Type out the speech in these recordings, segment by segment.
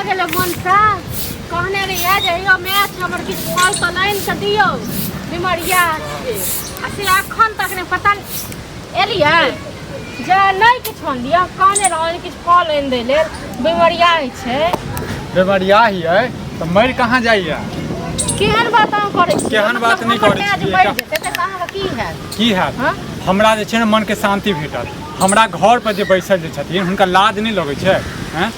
कहाँ गेले मनसा कहने रे आ जाइयो मैच हमर किछ फल तो लाइन के दियो बीमारिया छै आ से अखन तक ने पता एलिया जे नहीं किछ फोन दिया कहने रहो किछ फल आइन दे ले बीमारिया छै बीमारिया ही है तो मर कहाँ जाइए केहन बात हम करे छी केहन बात नहीं करे छी त कहाँ की है हमरा जे छै ने मन के शांति भेटत हमरा घर पर जे बैसल जे छथिन हुनका लाज नहीं लगे छै हैं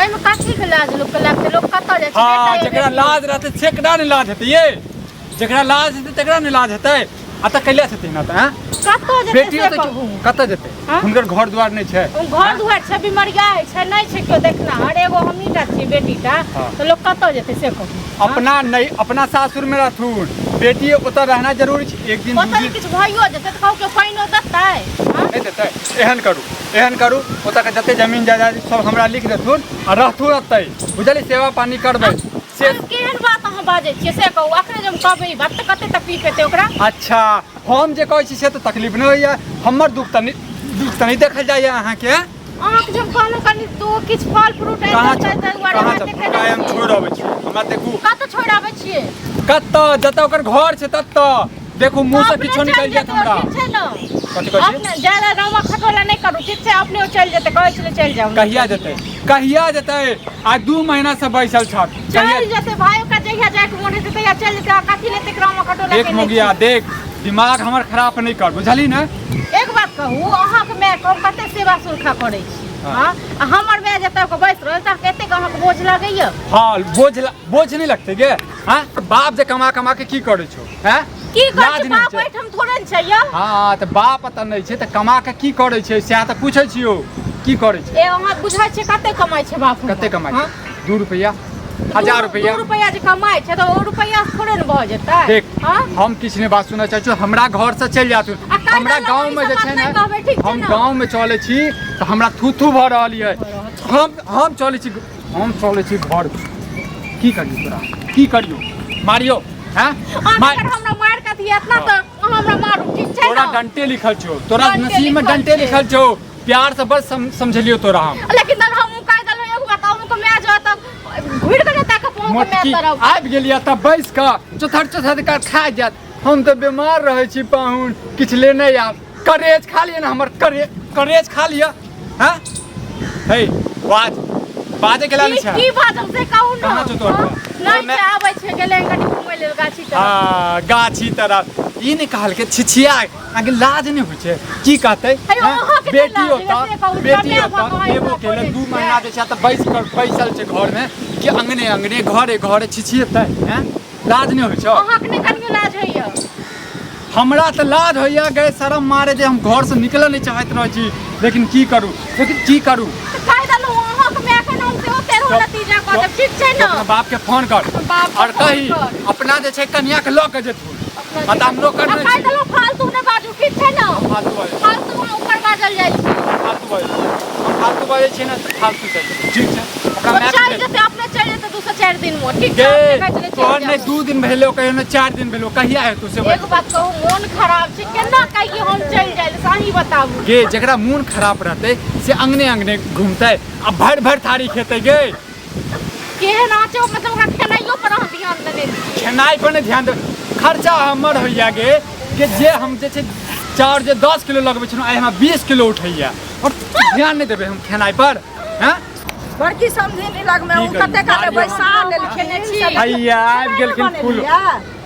एमे काठी के लाज लोग के लागते लोग कत जाय छै हां जेकरा लाज रहते सेकड़ा नहीं लाज हेतै ये जेकरा लाज हेतै तकरा नहीं लाज हेतै आ त कैला छथिन न त कत जेतै बेटी कत जेतै हुनकर घर द्वार नहीं छै घर द्वार छै बीमारिया छै नहीं छै क्यों देखना हर एगो हमहीटा छी बेटीटा तो लोग कत जेतै से कहू अपना नहीं अपना सासुर में रहथुन बेटी ओतऽ रहना जरूरी छै एक दिन ओतऽ किछ भइयो जेतै त कहू के पाइनो देतै नहीं देतै एहन करू ओतऽ के जते जमीन जायदाद सब हमरा लिख देथुन आ रहथुन ओतै बुझली सेवा पानी करबै से केहन बात अहाँ बाजै छियै से कहू अखने जब कहबै बात त कते तकलीफ हेतै ओकरा अच्छा हम जे कहै छी से त तकलीफ नहीं होइया हमर दुख त नहीं देखल जाइया अहाँ के अहाँके जब कहलहुँ कनि तो किछ फल फ्रूट कहाँ हम छोड़ आबै छी हमरा देखू कत छोड़ आबै छियै कत जतऽ ओकर घर छै ततऽ देखू मुंह से किछो निकल जात हमरा कथि कहै छी अपने ज्यादा रामा खटोला नहीं करू ठीक छै अपने चल जेतै कहै छले चल जाऊ कहिया जेतै आ 2 महीना से बैसल छ चल जेतै भाइयों का जहिया जाय के मोन हेतै तहिया चल जेतै कथि लेतै रामा खटोला देख मोगिया देख दिमाग हमर खराब नहीं कर बुझली न एक बात कहू अहाँ के मैं कम कते सेवा सुरक्षा करै छी हां हमर मैं जतऽ को बैस रहल त कते अहाँ के बोझ लागैया हां बोझ नहीं लगते गे हां बाप जे कमा के की करै छौ हैं की करै छी बाप बैठ हम थोड़े न छै या हां त बाप पता नहीं छै त कमा के की करै छै से त पूछै छियो की करै छै ए अहाँ बुझाय छै कते कमाई छै बाप कते कमाई छै 2 रुपया 1000 रुपया 2 रुपया जे कमाई छै त ओ रुपया थोड़े न भ जेतै देख हम किछ ने बात सुनै चाहै छी हमरा घर से चल जातु हमरा गांव में जे छै ना हम गांव में चले छी त हमरा थूथू भ रहल है हम चले छी घर की करियो तोरा की करियो मारियो हैं हमरा मार के दिया इतना त हमरा मारू ठीक छै तोरा डंटे लिखल छौ तोरा नसीब में डंटे लिखल छौ प्यार से बस समझलियो तोरा हम लेकिन हम काई दलो एगो बताऊ को मैं जो त घुड़ के जता के पहुंच मैं तरफ आबि गेलिया त बैस का चौथर का खा जात हम तो बीमार रहे छी पाहुन किछ ले नहीं आ करेज खा लिया ना हमर करेज खा लिया हैं हे बाजे के लानी छै की बात हम से कहू ना कहां छ तोर नहीं आबै छै गेले कनी घुमै लेल गाछी तरफ हां गाछी तरफ ई नहीं कहल के छिछिया आगे लाज नहीं होय छै की कहतै बेटी होता एगो के 2 महीना जे छै त बैसल छै घर में कि अंगने घरे छिछिएतै हैं लाज नहीं होय छै अहाँ के नहीं कनियो लाज होइया हमरा त लाज होइया गए शर्म मारे जे हम घर से निकल नहीं चाहत रह छी लेकिन की करू काई दलो अहाँ के मैं के नाम से ओते रो नतीजा क दे ठीक छै ना अपना बाप के फोन कर और कही अपना जे छै कन्या के ल के जेथु पता हमरो करना छै काई दलो फालतू ने बाजू ठीक छै ना फालतू ऊपर बाजल जाय फालतू बाजै छै ना फालतू छै ठीक छै ओकरा मैच चल जेते अपने चल जेते 2-4 दिन में ठीक छै तोहर नहीं 2 दिन भेलो कहियो ना 4 दिन भेलो कहिया है तू से एक बात कहू मन खराब छै केना कहियो हम चल जाय सही बताबू गे जेकरा मन खराब रहते से अंगने घूमते आ भर थारी खेते गे केहन आछो मतलब ओकरा खेनाइयो पर हम ध्यान देने खेनाइ पर नहीं ध्यान दे खर्चा हमर होइया गे कि जे हम जे छै चाउर जे 10 किलो लगबै छनु आइ हमरा 20 किलो उठैया और ध्यान नहीं देबे हम खेनाइ पर हैं बड़की समझे नहीं लग में कते काले बैसा लेल खेने छी भैया आबि गेलखिन फूल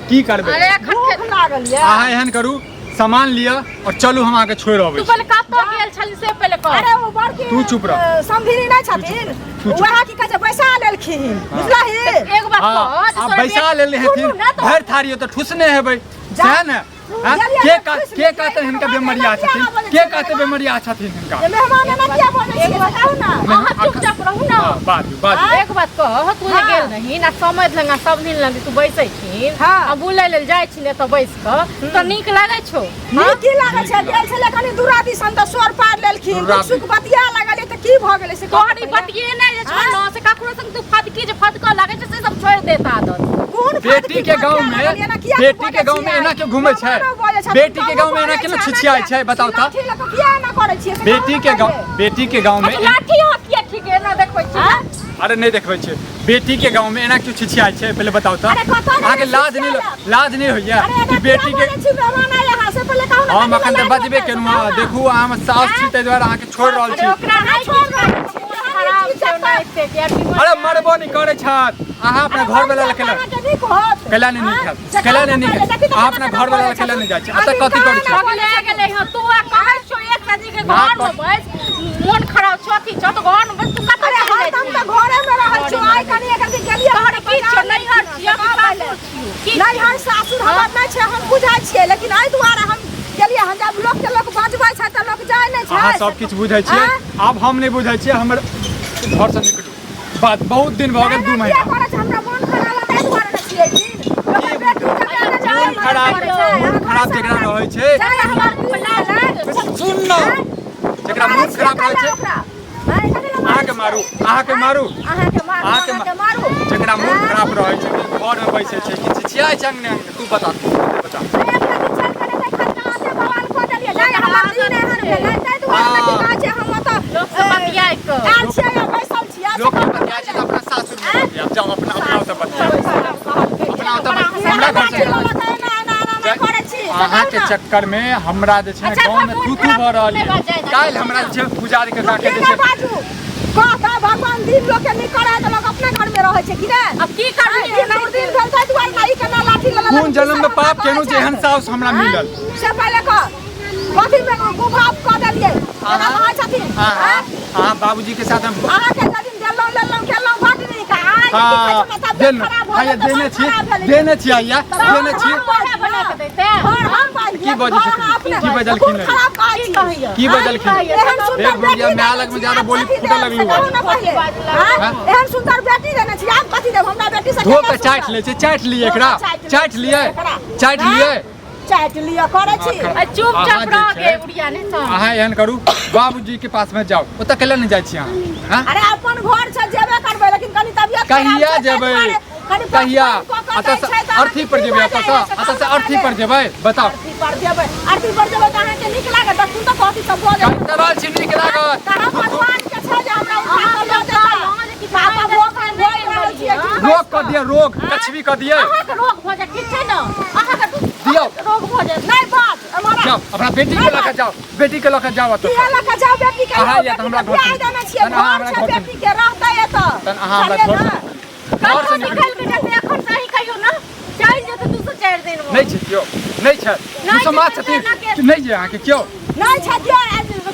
की करबे अरे खट लागल या अहाँ एहन करू सामान लिया और चलू हम आके छोड़ आबै तू पहले कत गेल छल से पहले कह अरे वो बड़की तू चुप रह समझी नहीं छथिन वहा की कहे बैसा लेलखिन बुझलही एक बात कह हां बैसा लेले हथिन भर थारी त ठुसने हेबै सह न के कहते हिनका बेमरिया छथिन के कहते बेमरिया छथिन हिनका मेहमान ना किया बोले एक बताऊ ना अहाँ चुपचाप रहू ना बात एक बात कह तू जे गेल नहीं ना समझ लंगा सब दिन लंगी तू बैसै छीन आ बुलै लेल जाइ छी त बैस क त नीक लागै छौ नीक की लागै छै गेल छले कनी दुरादी सन त सोर पार लेलखिन सुख बतिया लागल त की भ गेलै से तोहरी बतिये नै जे छ न से ककरो संग तू फटकी जे फटक लागै छै से सब छोड़ देता आदत बेटी के गांव में एना क्यों घूमे छै बेटी के गांव में एना क्यों छिछियाई छै बताओ त किया ना करै छी बेटी के गांव में लाठी हाथ किया ठीक है ना देखै छी अरे नहीं देखबै छै बेटी के गांव में एना क्यों छिछियाइ छै पहले बताओ तो अहाँ के लाज नहीं होइया कि बेटी के हम अखन त बजबे केनु देखू हम सास छी तै द्वारा अहाँ के छोड़ रहल छी अरे मरबो नहीं करे छत अहाँ अपना घर वाला लखेला केला नहीं अहाँ अपना घर वाला लखेला नहीं जाय छै अत कथि करै छै ले गेलै ह तू आ कहै छौ एक सदी के घर में बैस मन खराब छथि छ त घर में तू कत रे हम त घरे में रहै छी आइ कनी एक दिन गेलियै घर की छ नहीं हर नहीं हर सासुर हमर नै छै हम बुझाइ छियै लेकिन आइ दुआरे हम गेलियै हम जब लोग के लोग बजबै छै त लोग जाय नै छै अहाँ सब किछ बुझै छियै अब हम नहीं बुझै छियै हमर घर से निकलू बात बहुत दिन भ गेल 2 महीना हमरा मन खराब तै दुआरे नै छियै खून खराब जेकरा रहै छै सुन न जेकरा मूड खराब रहै छै अहाँ के मारू जेकरा मूड खराब रहै छै घर में बैसे छै कि छिछिया संग ने तू बता लोग बतिया छै अपना सासुर में जाओ अपना तो बतिया हमरा घर से अहाँ के चक्कर में हमरा जे छै गांव में तू भ रहल है काल हमरा जे पुजारी के राखे जे छै भगवान दिन लोग के निकले त लोग अपने घर में रहै छै कि नै अब की करबे दिन भेल त दुआर नाही के लाठी लला कोन जन्म में पाप केनु जेहन साउस हमरा मिलल से पहले क कथि में गुभाव क देलियै एना कहै छथिन हां बाबूजी के साथ हम अहाँ के दिन देलौ खेलौ बात नहीं का आज देने छी आइया देने छी की बजलखिन एक बुढ़िया में अलग में ज्यादा बोली फूटे लगलू एहन सुंदर बेटी देने छी आप कथि देब हमरा बेटी से धो के चाट ले छै चाट लिए एकरा चाट लिए करे छी चुपचाप रह के बुढ़िया ने तो अहाँ एहन करू बाबूजी के पास में जाओ ओत केला नहीं जाय छी अहाँ अरे अपन घर से जेबे करबै लेकिन कनी तबियत कहिया जेबै कहिया अत से अर्थी पर जेबै अत से अर्थी पर जेबै बताओ अर्थी पर जेबै त अहाँ के नीक लागत तू त कहती सब बोल करल छी नीक लागत कहां भगवान के छै जे हमरा उठा के ले जाता पापा भोग रहल छी रोग क दिया रोग कछवी क दिए अहाँ के रोग भ जाय ठीक छै न अहाँ के दियो रोग भ जाय नहीं बात हमारा जाओ अपना बेटी के लेके जाओ तो किया लेके जाओ बेटी के अहाँ या त हमरा घर से देना छियै घर से बेटी के रहतै एत तन अहाँ हमरा घर से निकल के जते एखन सही कहियो न चल जेते 204 दिन में नहीं छै क्यों नहीं छै तू समाज छथिन नहीं जे अहाँ के क्यों नहीं छै क्यों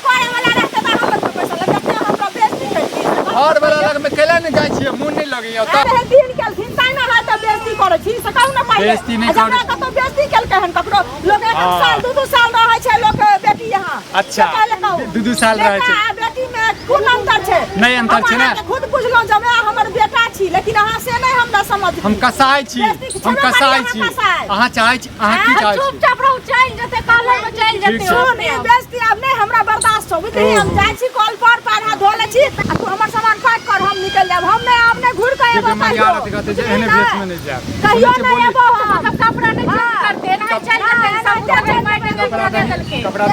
करे वाला रहते त हम पैसा लगते हमरा बेइज्जती करती घर वाला लग में केला नहीं जाय छियै मुंह नहीं लगैया त अरे दिन के चिंता न रहत बेइज्जती करे छी सकाउ न पाइ बेइज्जती नहीं कर कतो बेइज्जती केल कहन ककरो लोग एक साल 2 साल रहै छै लोग बेटी यहां अच्छा 2 साल रहै छै बेटी में कोन अंतर छै नहीं अंतर छै ना खुद बुझलो जब हमर बेटा छी लेकिन अहाँ से नहीं हमरा समझ हम कसाई छी अहाँ चाहै छी अहाँ की चाहै छी चुपचाप रहू चल जते कहले में चल जते नहीं बेइज्जती अब नहीं हमरा बर्दाश्त हो बुझली हम जाय छी कॉल पर हाथ धो ले छी तू हमर सामान पैक कर हम निकल जाब हम नहीं अपने घुर के एबो कहियो कहते जे एहने भेष में नहीं जाब कहियो नहीं एबो हम कपड़ा नहीं चेंज कर देना चल जते सब बैठ के दे दलके कपड़ा